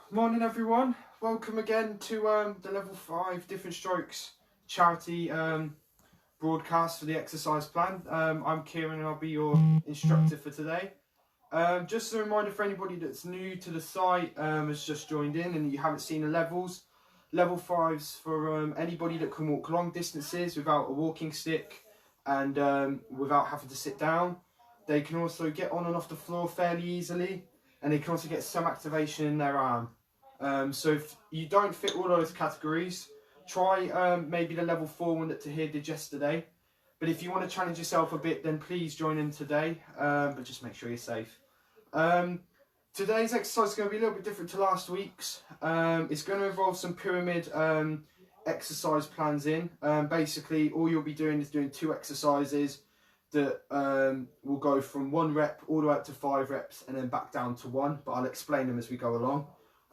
Morning everyone, welcome again to the level 5 different strokes charity broadcast for the exercise plan. I'm Kieran and I'll be your instructor for today. Just a reminder for anybody that's new to the site, has just joined in and you haven't seen the levels. Level 5's for anybody that can walk long distances without a walking stick and without having to sit down. They can also get on and off the floor fairly easily, and they can also get some activation in their arm. So if you don't fit all those categories, try maybe the level 4 one that Tahir did yesterday. But if you want to challenge yourself a bit, then please join in today, but just make sure you're safe. Today's exercise is going to be a little bit different to last week's. It's going to involve some pyramid exercise plans in. Basically, all you'll be doing is doing 2 exercises that will go from 1 rep all the way up to 5 reps and then back down to 1, but I'll explain them as we go along.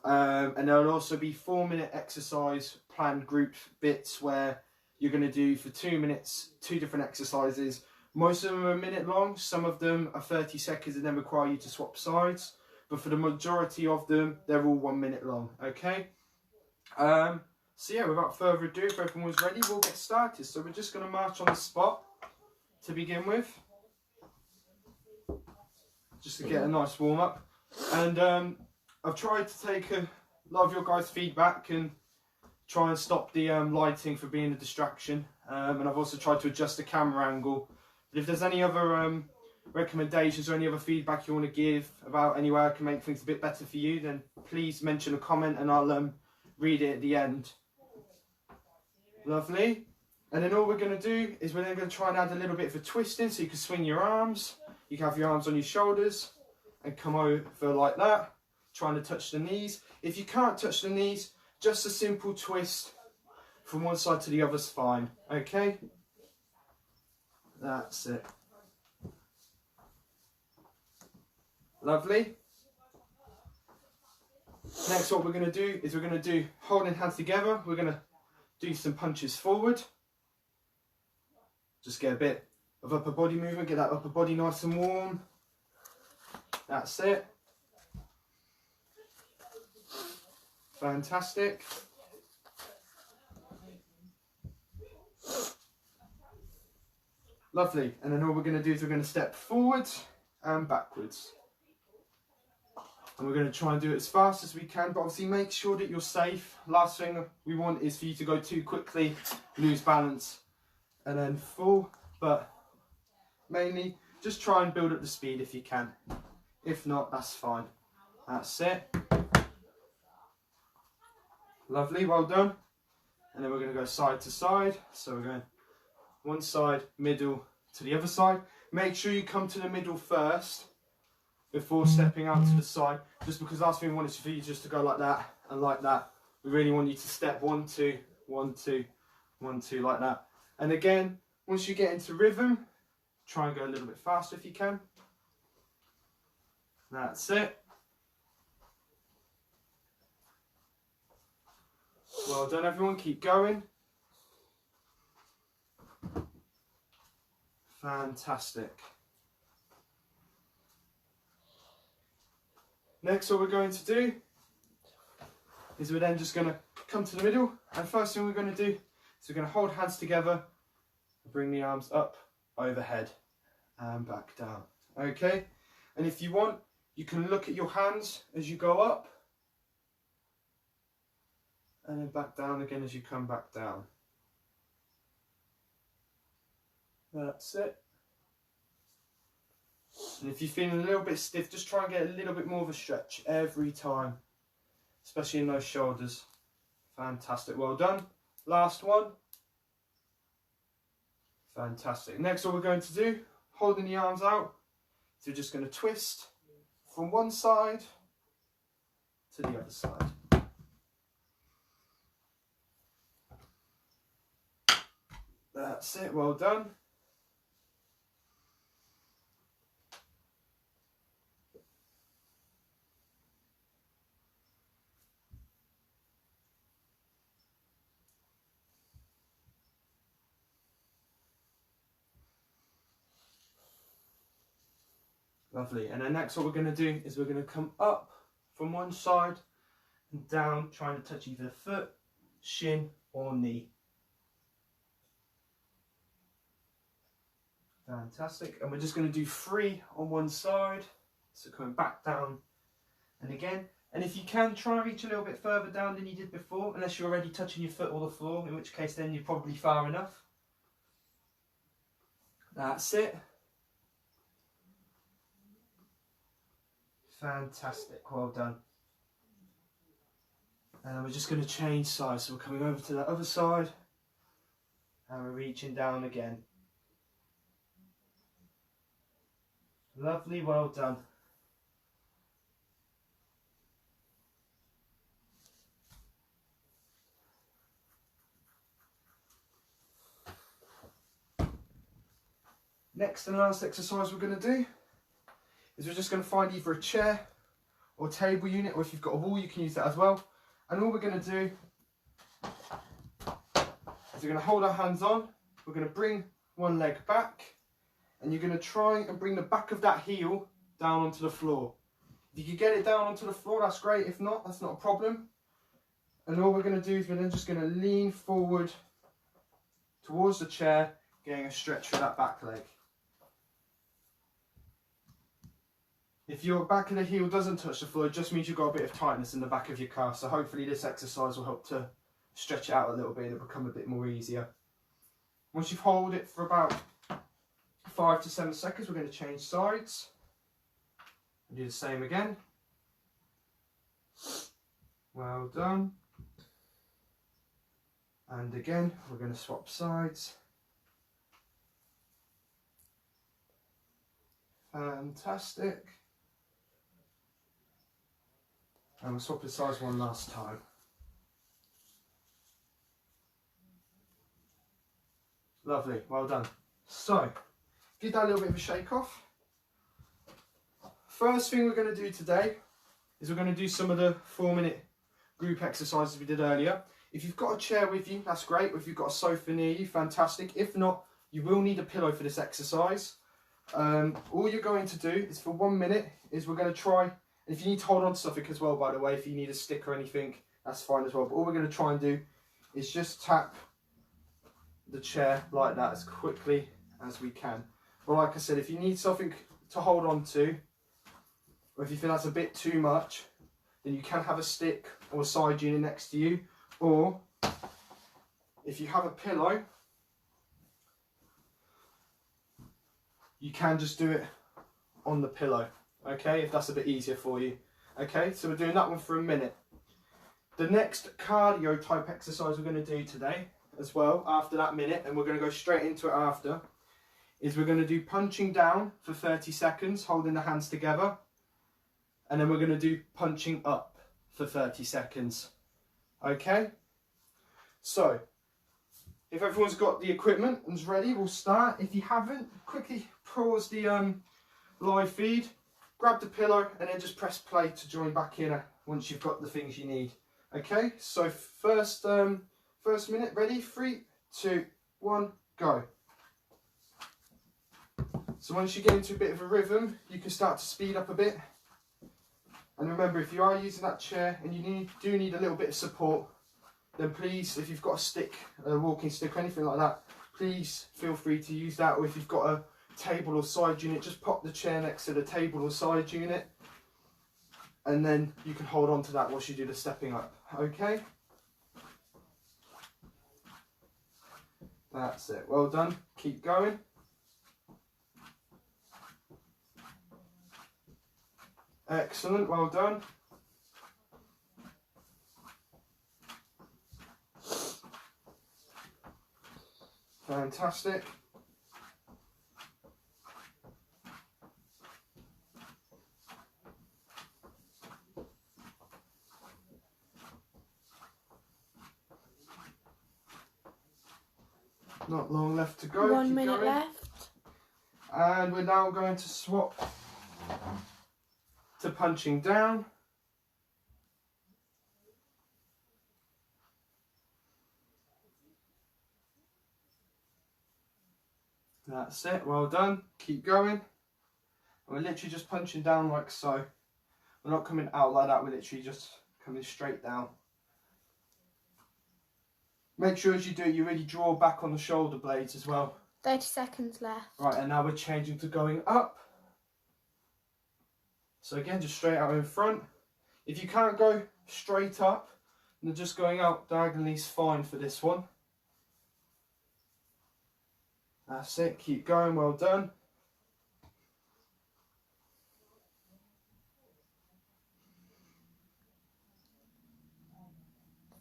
And there'll also be 4-minute exercise planned group bits where you're going to do for 2 minutes 2 different exercises. Most of them are a minute long, some of them are 30 seconds and then require you to swap sides, but for the majority of them they're all 1 minute long. Okay, so yeah, without further ado, if everyone's ready, we'll get started. So we're just going to march on the spot to begin with, just to get a nice warm up. And I've tried to take a lot of your guys' feedback and try and stop the lighting for being a distraction. And I've also tried to adjust the camera angle. But if there's any other recommendations or any other feedback you want to give about any way I can make things a bit better for you, then please mention a comment and I'll read it at the end. Lovely. And then all we're going to do is we're then going to try and add a little bit of a twist in, so you can swing your arms. You can have your arms on your shoulders and come over like that, trying to touch the knees. If you can't touch the knees, just a simple twist from one side to the other's fine. Okay? That's it. Lovely. Next, what we're going to do is we're going to do holding hands together. We're going to do some punches forward. Just get a bit of upper body movement, get that upper body nice and warm. That's it. Fantastic. Lovely. And then all we're going to do is we're going to step forwards and backwards. And we're going to try and do it as fast as we can, but obviously make sure that you're safe. Last thing we want is for you to go too quickly, lose balance, and then fall. But mainly, just try and build up the speed if you can. If not, that's fine. That's it. Lovely, well done. And then we're going to go side to side. So we're going one side, middle to the other side. Make sure you come to the middle first before stepping out to the side. Just because last thing we want is for you just to go like that and like that. We really want you to step 1, 2, 1, 2, 1, 2, like that. And again, once you get into rhythm, try and go a little bit faster if you can. That's it. Well done everyone, keep going. Fantastic. Next, what we're going to do is we're then just going to come to the middle, and first thing we're going to do is we're going to hold hands together, bring the arms up overhead and back down. Okay, and if you want, you can look at your hands as you go up and then back down again as you come back down. That's it. And if you're feeling a little bit stiff, just try and get a little bit more of a stretch every time, especially in those shoulders. Fantastic, well done. Last one. Fantastic. Next, what we're going to do, holding the arms out, so we're just going to twist from one side to the other side. That's it, well done. Lovely. And then next what we're going to do is we're going to come up from one side and down, trying to touch either foot, shin or knee. Fantastic. And we're just going to do 3 on one side. So coming back down and again. And if you can, try and reach a little bit further down than you did before, unless you're already touching your foot or the floor, in which case then you're probably far enough. That's it. Fantastic, well done. And then we're just going to change sides. So we're coming over to the other side and we're reaching down again. Lovely, well done. Next and last exercise we're going to do is we're just going to find either a chair or table unit, or if you've got a wall you can use that as well. And all we're going to do is we're going to hold our hands on, we're going to bring one leg back, and you're going to try and bring the back of that heel down onto the floor. If you can get it down onto the floor, that's great. If not, that's not a problem. And all we're going to do is we're then just going to lean forward towards the chair, getting a stretch for that back leg. If your back of the heel doesn't touch the floor, it just means you've got a bit of tightness in the back of your calf. So hopefully this exercise will help to stretch it out a little bit and it'll become a bit more easier. Once you've held it for about 5 to 7 seconds, we're going to change sides and do the same again. Well done. And again, we're going to swap sides. Fantastic. And we'll swap the sides one last time. Lovely, well done. So, give that a little bit of a shake off. First thing we're going to do today is we're going to do some of the 4-minute group exercises we did earlier. If you've got a chair with you, that's great. If you've got a sofa near you, fantastic. If not, you will need a pillow for this exercise. All you're going to do is for 1 minute is we're going to try, if you need to hold on to something as well, by the way, if you need a stick or anything, that's fine as well. But all we're going to try and do is just tap the chair like that as quickly as we can. But like I said, if you need something to hold on to, or if you feel that's a bit too much, then you can have a stick or a side unit next to you. Or if you have a pillow, you can just do it on the pillow, okay, if that's a bit easier for you. Okay, so we're doing that one for a minute. The next cardio type exercise we're going to do today as well, after that minute, and we're going to go straight into it after, is we're going to do punching down for 30 seconds, holding the hands together, and then we're going to do punching up for 30 seconds. Okay, so if everyone's got the equipment and is ready, we'll start. If you haven't, quickly pause the live feed, grab the pillow, and then just press play to join back in once you've got the things you need. Okay, so first minute, ready? 3, 2, 1, go. So once you get into a bit of a rhythm, you can start to speed up a bit. And remember, if you are using that chair and you do need a little bit of support, then please, if you've got a stick, a walking stick or anything like that, please feel free to use that. Or if you've got a table or side unit, just pop the chair next to the table or side unit, and then you can hold on to that whilst you do the stepping up. Okay? That's it. Well done. Keep going. Excellent. Well done. Fantastic. Not long left to go. 1 minute left. And we're now going to swap to punching down. That's it, well done. Keep going. And we're literally just punching down like so. We're not coming out like that, we're literally just coming straight down. Make sure as you do it, you really draw back on the shoulder blades as well. 30 seconds left. Right, and now we're changing to going up. So again, just straight out in front. If you can't go straight up, then just going out diagonally is fine for this one. That's it, keep going, well done.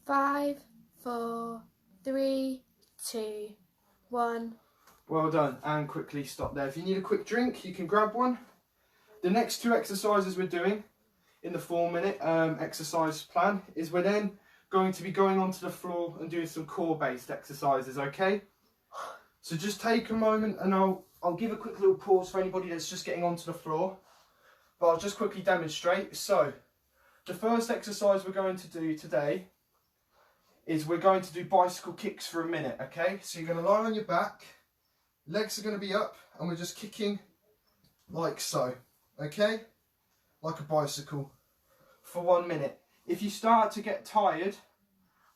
5, 4, 3, 2, 1. Well done, and quickly stop there. If you need a quick drink, you can grab one. The next two exercises we're doing in the 4-minute exercise plan is we're then going to be going onto the floor and doing some core-based exercises, okay? So just take a moment and I'll give a quick little pause for anybody that's just getting onto the floor. But I'll just quickly demonstrate. So, the first exercise we're going to do today is we're going to do bicycle kicks for a minute, okay? So you're going to lie on your back, legs are going to be up, and we're just kicking like so, okay? Like a bicycle for 1 minute. If you start to get tired,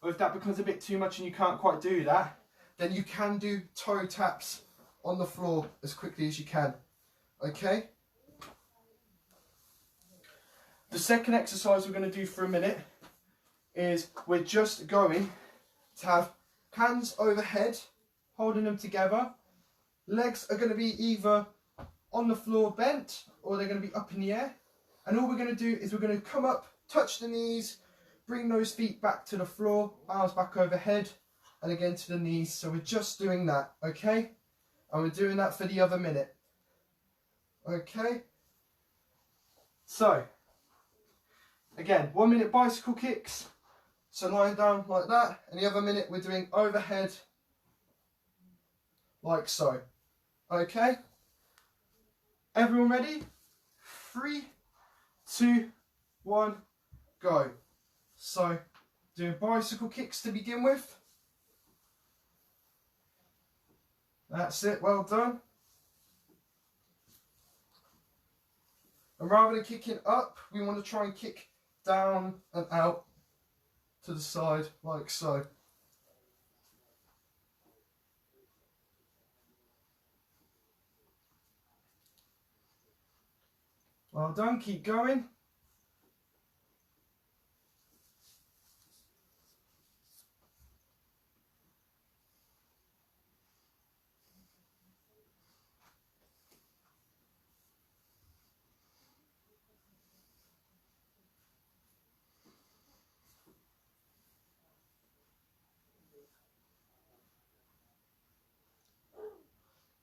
or if that becomes a bit too much and you can't quite do that, then you can do toe taps on the floor as quickly as you can, okay? The second exercise we're going to do for a minute is we're just going to have hands overhead, holding them together. Legs are going to be either on the floor bent or they're going to be up in the air. And all we're going to do is we're going to come up, touch the knees, bring those feet back to the floor, arms back overhead, and again to the knees. So we're just doing that, okay? And we're doing that for the other minute. Okay? So, again, 1 minute bicycle kicks. So lying down like that, and the other minute we're doing overhead like so. Okay? Everyone ready? 3, 2, 1, go. So, doing bicycle kicks to begin with. That's it, well done. And rather than kicking up, we want to try and kick down and out to the side, like so. Well done, keep going.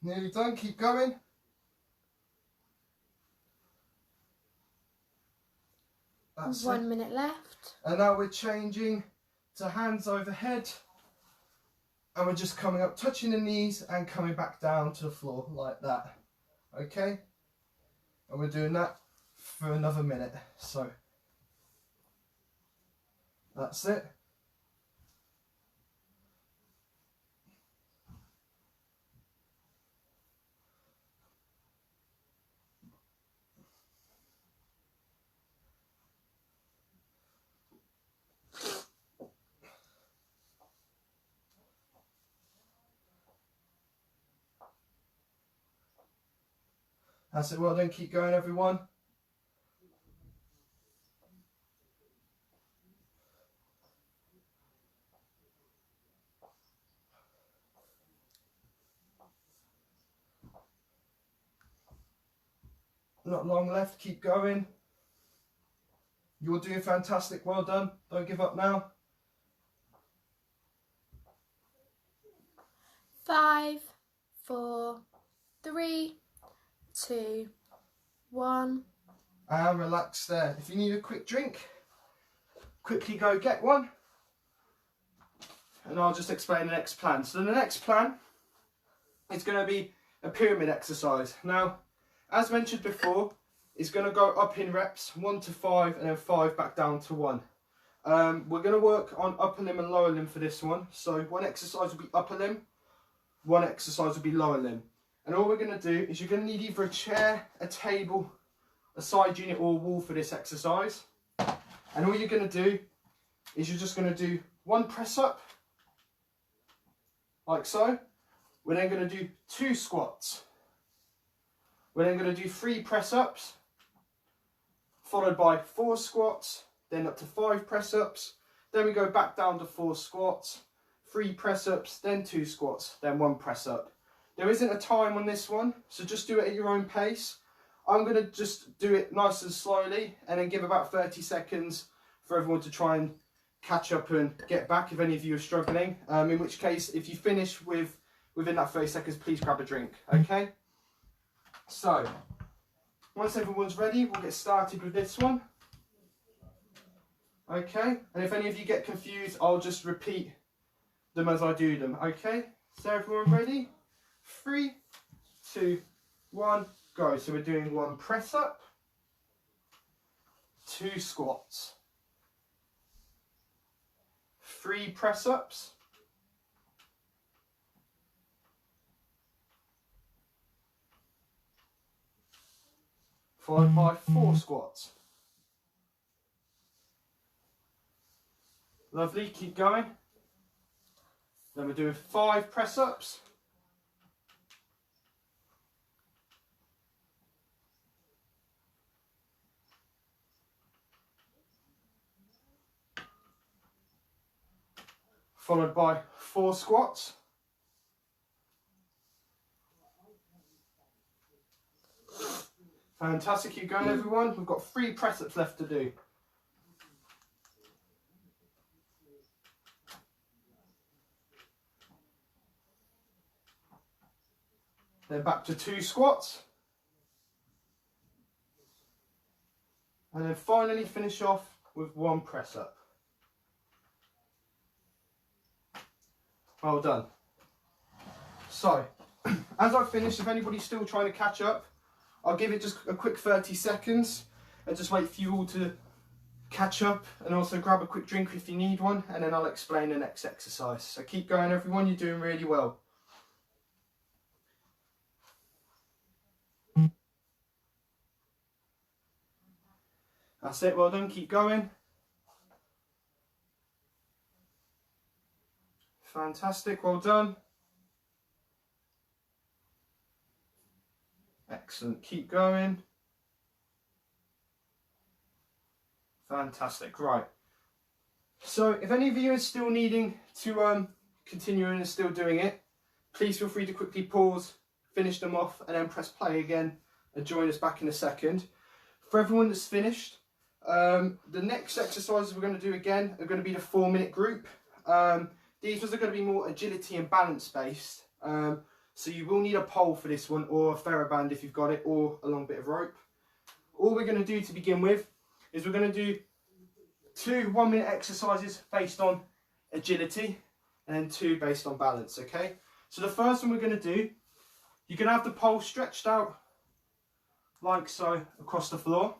Nearly done, keep going. That's 1 minute left. And now we're changing to hands overhead. And we're just coming up, touching the knees and coming back down to the floor like that. Okay? And we're doing that for another minute. So, that's it. That's it, well done, keep going everyone. Not long left, keep going. You're doing fantastic, well done. Don't give up now. 5, 4, 3, 2, 1. And relax there. If you need a quick drink, quickly go get one. And I'll just explain the next plan. So the next plan is going to be a pyramid exercise. Now, as mentioned before, it's going to go up in reps, 1 to 5, and then 5 back down to 1. We're going to work on upper limb and lower limb for this one. So one exercise will be upper limb, one exercise will be lower limb. And all we're going to do is you're going to need either a chair, a table, a side unit or a wall for this exercise. And all you're going to do is you're just going to do 1 press up, like so. We're then going to do 2 squats. We're then going to do 3 press ups, followed by 4 squats, then up to 5 press ups. Then we go back down to 4 squats, 3 press ups, then 2 squats, then 1 press up. There isn't a time on this one, so just do it at your own pace. I'm going to just do it nice and slowly and then give about 30 seconds for everyone to try and catch up and get back if any of you are struggling. In which case, if you finish within that 30 seconds, please grab a drink, okay? So, once everyone's ready, we'll get started with this one. Okay, and if any of you get confused, I'll just repeat them as I do them, okay? So everyone ready? 3, 2, 1, go. So we're doing 1 press up, 2 squats, 3 press ups, 4 squats. Lovely, keep going. Then we're doing 5 press ups, 4 squats, fantastic, keep going everyone. We've got 3 press ups left to do. Then back to 2 squats. And then finally finish off with 1 press up. Well done. So, as I finish, if anybody's still trying to catch up, I'll give it just a quick 30 seconds and just wait for you all to catch up and also grab a quick drink if you need one, and then I'll explain the next exercise. So keep going everyone, you're doing really well. That's it, well done, keep going. Fantastic, well done. Excellent, keep going. Fantastic, right. So if any of you are still needing to continue and still doing it, please feel free to quickly pause, finish them off, and then press play again and join us back in a second. For everyone that's finished, the next exercises we're going to do again are going to be the 4-minute group. These ones are going to be more agility and balance based. So you will need a pole for this one, or a TheraBand if you've got it, or a long bit of rope. All we're going to do to begin with is we're going to do 2 1-minute exercises based on agility and then 2 based on balance, okay? So the first one we're going to do, you're going to have the pole stretched out like so across the floor.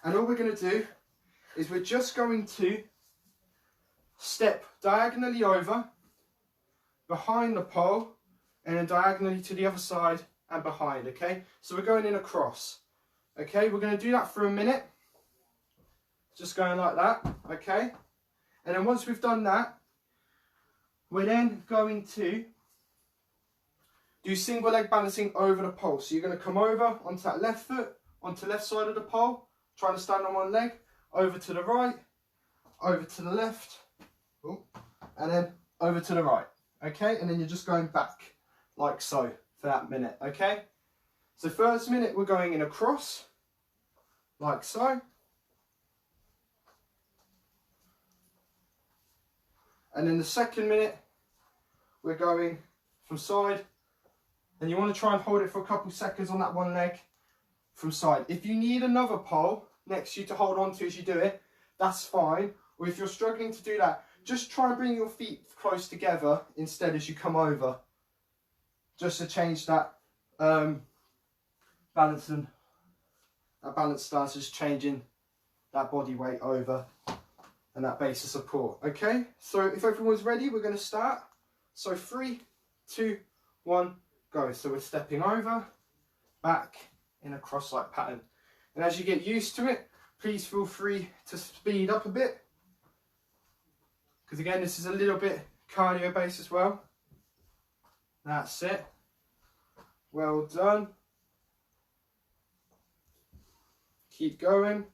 And all we're going to do is we're just going to step diagonally over, behind the pole, and then diagonally to the other side and behind, okay? So we're going in across, okay? We're going to do that for a minute, just going like that, okay? And then once we've done that, we're then going to do single leg balancing over the pole. So you're going to come over onto that left foot, onto the left side of the pole, trying to stand on one leg, over to the right, over to the left, and then over to the right, okay? And then you're just going back like so for that minute, okay? So first minute we're going in across, like so. And then the second minute we're going from side, and you want to try and hold it for a couple seconds on that one leg from side. If you need another pole next to you to hold on to as you do it, that's fine. Or if you're struggling to do that, just try and bring your feet close together instead as you come over, just to change that balance, and that balance stance is changing that body weight over and that base of support. Okay, so if everyone's ready, we're going to start. So 3, 2, 1, go. So we're stepping over, back in a cross-like pattern. And as you get used to it, please feel free to speed up a bit. Because again, this is a little bit cardio based as well. That's it. Well done. Keep going.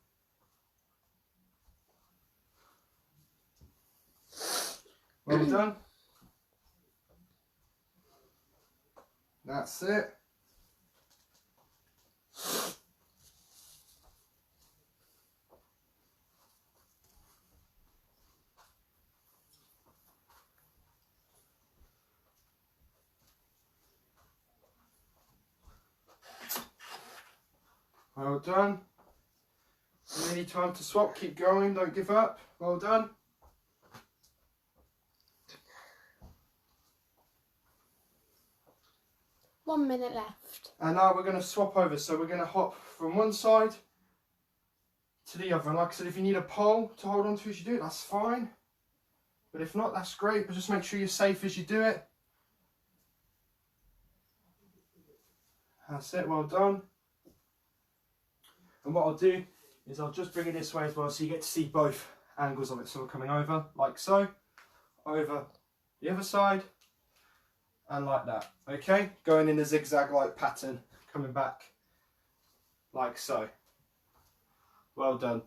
Well done. That's it. Well done. Any time to swap, keep going, don't give up. Well done. One minute left. And now we're going to swap over. So we're going to hop from one side to the other. And like I said, if you need a pole to hold on to as you do it, that's fine. But if not, that's great. But just make sure you're safe as you do it. That's it, well done. And what I'll do is I'll just bring it this way as well so you get to see both angles of it. So we're coming over like so, over the other side, and like that. Okay, going in a zigzag like pattern, coming back like so. Well done.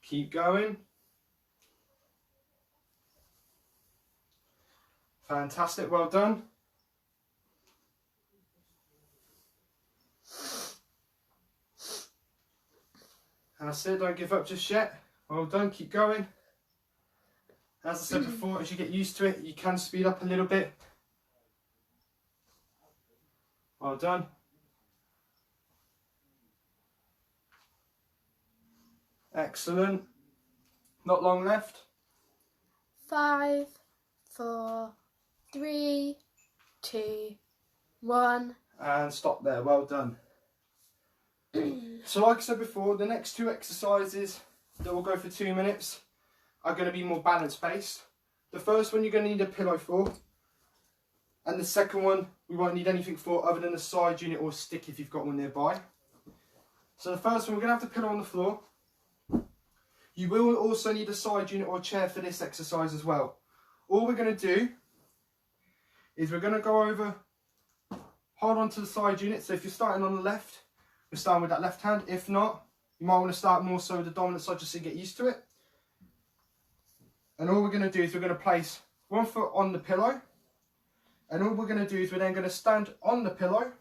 Keep going. Fantastic, well done. That's it, don't give up just yet. Well done, keep going. As I said before, as you get used to it, you can speed up a little bit. Well done. Excellent. Not long left. 5, 4, 3, 2, 1. And stop there, well done. So like I said before, the next two exercises that will go for 2 minutes are going to be more balance based. The first one you're going to need a pillow for, and the second one we won't need anything for other than a side unit or a stick if you've got one nearby. So the first one, we're going to have the pillow on the floor. You will also need a side unit or a chair for this exercise as well. All we're going to do is we're going to go over, hold on to the side unit. So if you're starting on the left, we're starting with that left hand. If not, you might want to start more so with the dominant side just to get used to it. And all we're going to do is we're going to place one foot on the pillow. And all we're going to do is we're then going to stand on the pillow.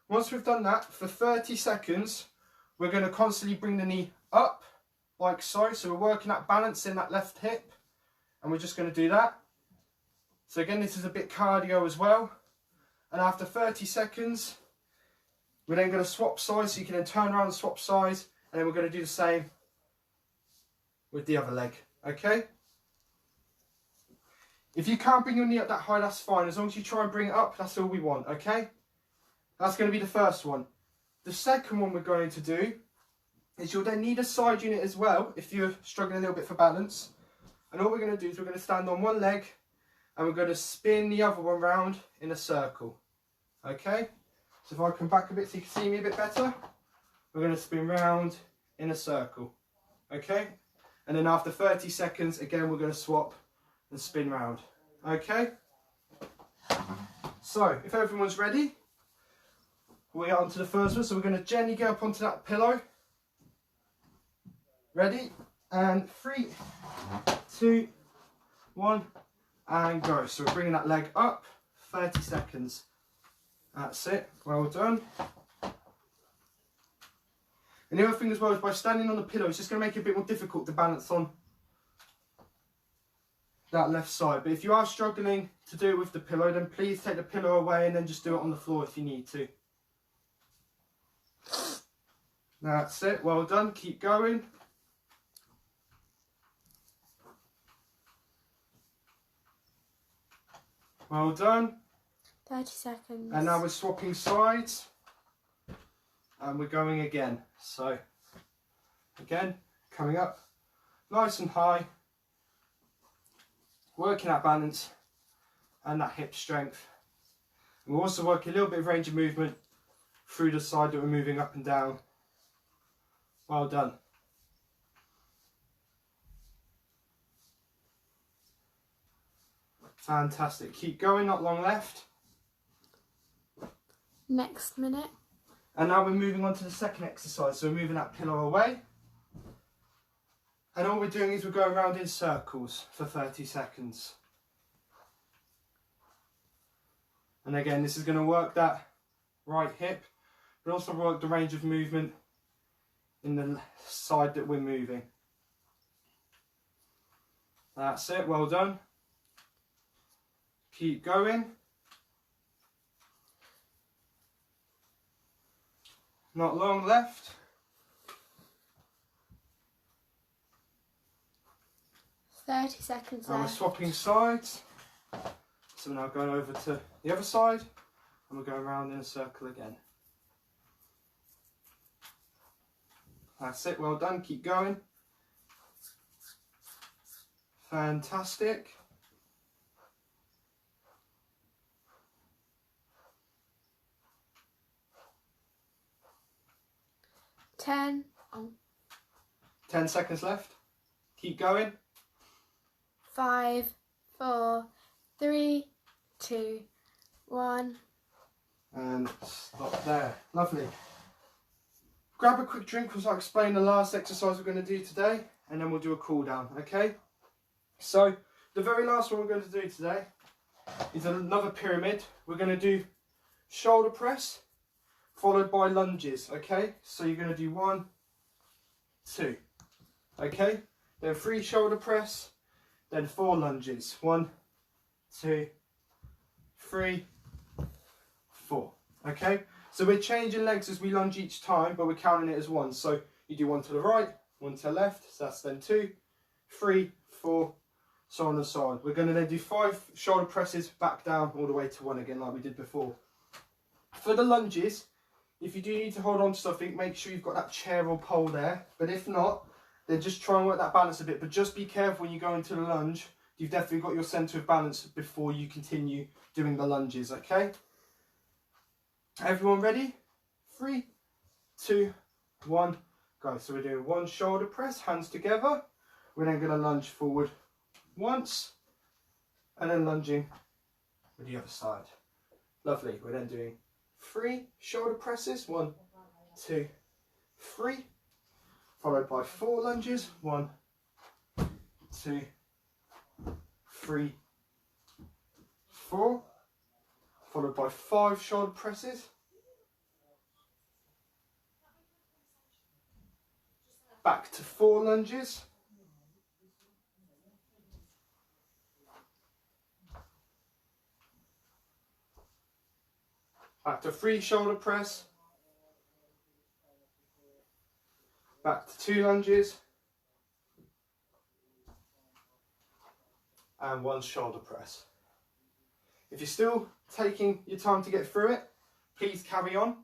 Once we've done that, for 30 seconds, we're going to constantly bring the knee up, like so. So we're working that balance in that left hip. And we're just going to do that. So again, this is a bit cardio as well. And after 30 seconds, we're then going to swap sides. So you can then turn around and swap sides. And then we're going to do the same with the other leg. Okay? If you can't bring your knee up that high, that's fine. As long as you try and bring it up, that's all we want, okay? That's going to be the first one. The second one we're going to do is you'll then need a side unit as well if you're struggling a little bit for balance. And all we're going to do is we're going to stand on one leg and we're going to spin the other one round in a circle, okay? So if I come back a bit so you can see me a bit better, we're going to spin round in a circle, okay? And then after 30 seconds, again, we're going to swap and spin round. Okay? So, if everyone's ready, we'll get on to the first one. So we're going to gently get up onto that pillow. Ready? And 3, 2, 1, and go. So we're bringing that leg up, 30 seconds. That's it. Well done. And the other thing as well is by standing on the pillow, it's just going to make it a bit more difficult to balance on that left side. But if you are struggling to do it with the pillow, then please take the pillow away and then just do it on the floor if you need to. That's it, well done, keep going. Well done. 30 seconds. And now we're swapping sides and we're going again. So again, coming up nice and high, working that balance and that hip strength. And we'll also work a little bit of range of movement through the side that we're moving up and down Well done. Fantastic. Keep going, not long left. Next minute. And now we're moving on to the second exercise. So we're moving that pillow away. And all we're doing is we're going around in circles for 30 seconds. And again, this is going to work that right hip, but also work the range of movement in the side that we're moving. That's it, well done. Keep going. Not long left. 30 seconds And we're left. swapping sides. So we're now going over to the other side and we're going around in a circle again. That's it, well done, keep going. Fantastic. Ten. 10 seconds left. Keep going. 5, 4, 3, 2, 1. And stop there. Lovely. Grab a quick drink as I explain the last exercise we're going to do today, and then we'll do a cool down, okay? So, the very last one we're going to do today is another pyramid. We're going to do shoulder press, followed by lunges, okay? So you're going to do 1, 2, okay? Then 3 shoulder press, then 4 lunges. 1, 2, 3, 4. Okay, so we're changing legs as we lunge each time, but we're counting it as 1. So you do 1 to the right, 1 to the left, so that's then 2, 3, 4, so on and so on. We're going to then do 5 shoulder presses back down all the way to 1 again, like we did before. For the lunges, if you do need to hold on to something, make sure you've got that chair or pole there. But if not, then just try and work that balance a bit. But just be careful when you go into the lunge. You've definitely got your centre of balance before you continue doing the lunges, okay? Everyone ready? 3, 2, 1, go. So we're doing 1 shoulder press, hands together. We're then going to lunge forward once, and then lunging with the other side. Lovely. We're then doing 3 shoulder presses, 1, 2, 3, followed by 4 lunges, 1, 2, 3, 4, followed by 5 shoulder presses, back to 4 lunges, back to 3 shoulder press, back to 2 lunges, and 1 shoulder press. If you're still taking your time to get through it, please carry on.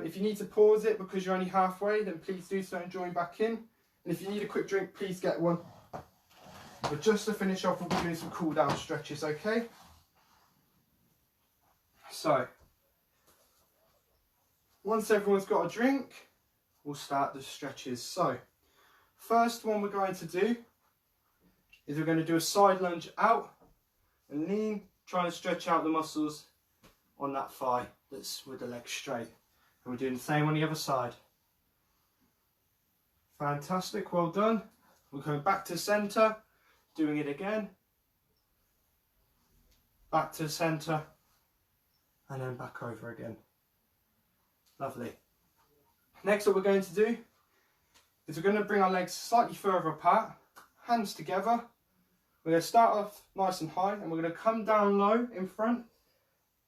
If you need to pause it because you're only halfway, then please do so and join back in. And if you need a quick drink, please get one. But just to finish off, we'll be doing some cool down stretches, okay? So, once everyone's got a drink, we'll start the stretches. So, first one we're going to do is we're going to do a side lunge out and lean, trying to stretch out the muscles on that thigh that's with the legs straight. And we're doing the same on the other side. Fantastic, well done. We're going back to centre, doing it again. Back to centre, and then back over again. Lovely. Next what we're going to do is we're going to bring our legs slightly further apart, hands together. We're going to start off nice and high, and we're going to come down low in front,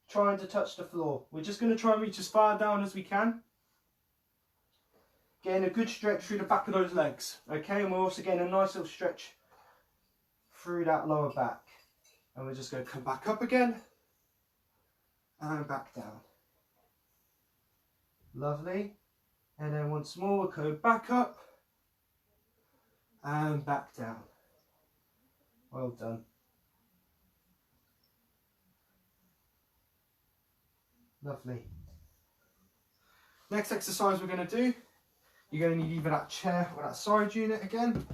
trying to touch the floor. We're just going to try and reach as far down as we can. Getting a good stretch through the back of those legs, okay? And we're also getting a nice little stretch through that lower back. And we're just going to come back up again, and back down. Lovely. And then once more, we'll go back up, and back down. Well done. Lovely. Next exercise we're going to do You're going to need either that chair or that side unit again.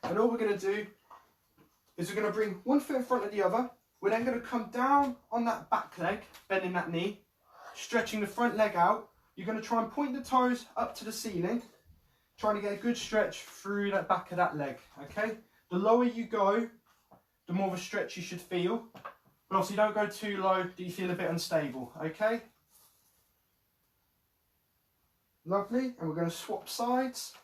And all we're going to do is we're going to bring one foot in front of the other. We're then going to come down on that back leg, bending that knee, stretching the front leg out. You're going to try and point the toes up to the ceiling, trying to get a good stretch through that back of that leg, okay? The lower you go, the more of a stretch you should feel. But obviously don't go too low that you feel a bit unstable, okay? Lovely, and we're going to swap sides.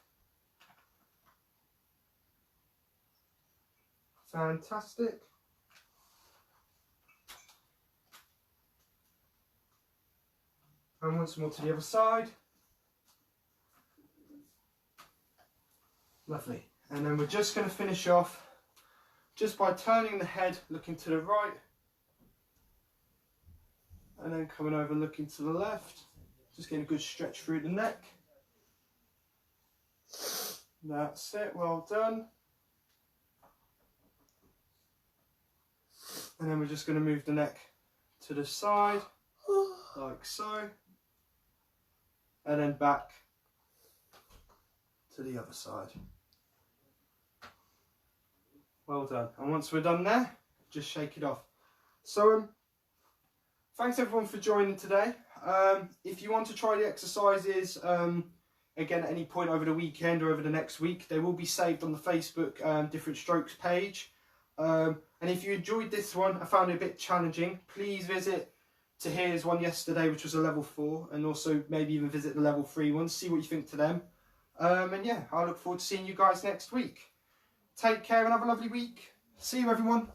Fantastic. And once more to the other side. Lovely. And then we're just going to finish off just by turning the head, looking to the right. And then coming over, looking to the left. Just getting a good stretch through the neck. That's it, well done. And then we're just going to move the neck to the side, like so. And then back to the other side. Well done. And once we're done there, just shake it off. So, thanks everyone for joining today. If you want to try the exercises, again, at any point over the weekend or over the next week, they will be saved on the Facebook Different Strokes page. And if you enjoyed this one, I found it a bit challenging, please visit Tahir's one yesterday, which was a level 4, and also maybe even visit the level 3 ones, see what you think to them. And yeah, I look forward to seeing you guys next week. Take care and have a lovely week. See you everyone.